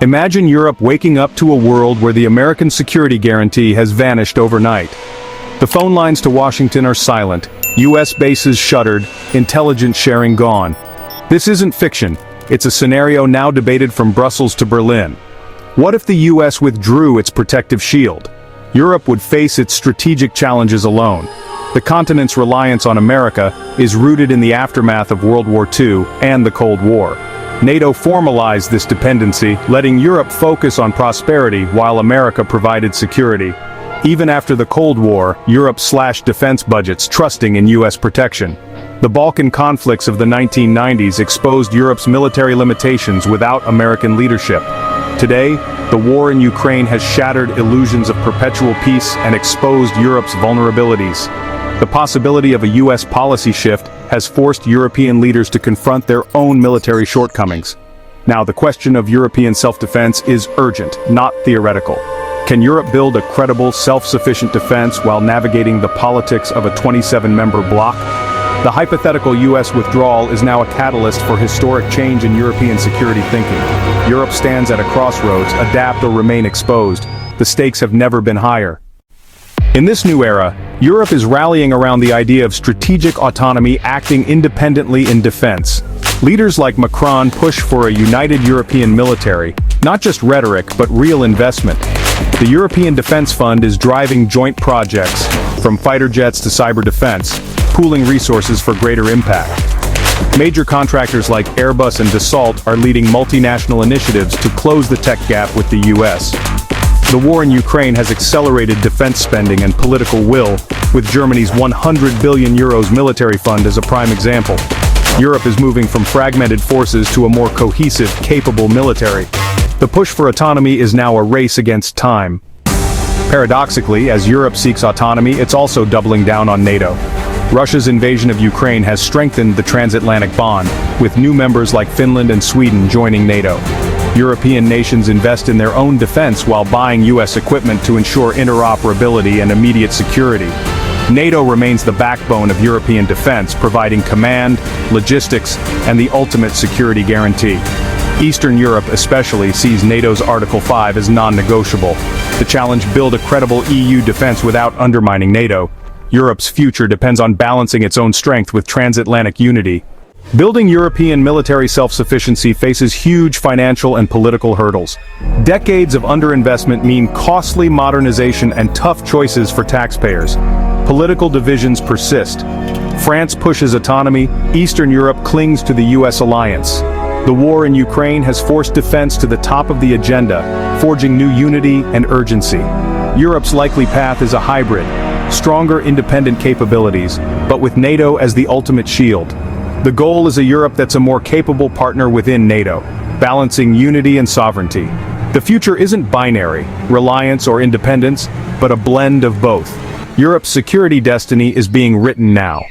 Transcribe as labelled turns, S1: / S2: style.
S1: Imagine Europe waking up to a world where the American security guarantee has vanished overnight. The phone lines to Washington are silent, US bases shuttered, intelligence sharing gone. This isn't fiction, it's a scenario now debated from Brussels to Berlin. What if the US withdrew its protective shield? Europe would face its strategic challenges alone. The continent's reliance on America is rooted in the aftermath of World War II and the Cold War. NATO formalized this dependency, letting Europe focus on prosperity while America provided security. Even after the Cold War, Europe slashed defense budgets, trusting in US protection. The Balkan conflicts of the 1990s exposed Europe's military limitations without American leadership. Today, the war in Ukraine has shattered illusions of perpetual peace and exposed Europe's vulnerabilities. The possibility of a US policy shift has forced European leaders to confront their own military shortcomings. Now, the question of European self-defense is urgent, not theoretical. Can Europe build a credible, self-sufficient defense while navigating the politics of a 27-member bloc? The hypothetical US withdrawal is now a catalyst for historic change in European security thinking. Europe stands at a crossroads, adapt or remain exposed. The stakes have never been higher. In this new era, Europe is rallying around the idea of strategic autonomy, acting independently in defense. Leaders like Macron push for a united European military, not just rhetoric but real investment. The European Defense Fund is driving joint projects, from fighter jets to cyber defense, pooling resources for greater impact. Major contractors like Airbus and Dassault are leading multinational initiatives to close the tech gap with the US. The war in Ukraine has accelerated defense spending and political will, with Germany's 100 billion euros military fund as a prime example. Europe is moving from fragmented forces to a more cohesive, capable military. The push for autonomy is now a race against time. Paradoxically, as Europe seeks autonomy, it's also doubling down on NATO. Russia's invasion of Ukraine has strengthened the transatlantic bond, with new members like Finland and Sweden joining NATO. European nations invest in their own defense while buying US equipment to ensure interoperability and immediate security. NATO remains the backbone of European defense, providing command, logistics, and the ultimate security guarantee. Eastern Europe especially sees NATO's Article 5 as non-negotiable. The challenge: build a credible EU defense without undermining NATO. Europe's future depends on balancing its own strength with transatlantic unity. Building European military self-sufficiency faces huge financial and political hurdles. Decades of underinvestment mean costly modernization and tough choices for taxpayers. Political divisions persist. France pushes autonomy, Eastern Europe clings to the US alliance. The war in Ukraine has forced defense to the top of the agenda, forging new unity and urgency. Europe's likely path is a hybrid, stronger independent capabilities, but with NATO as the ultimate shield. The goal is a Europe that's a more capable partner within NATO, balancing unity and sovereignty. The future isn't binary, reliance or independence, but a blend of both. Europe's security destiny is being written now.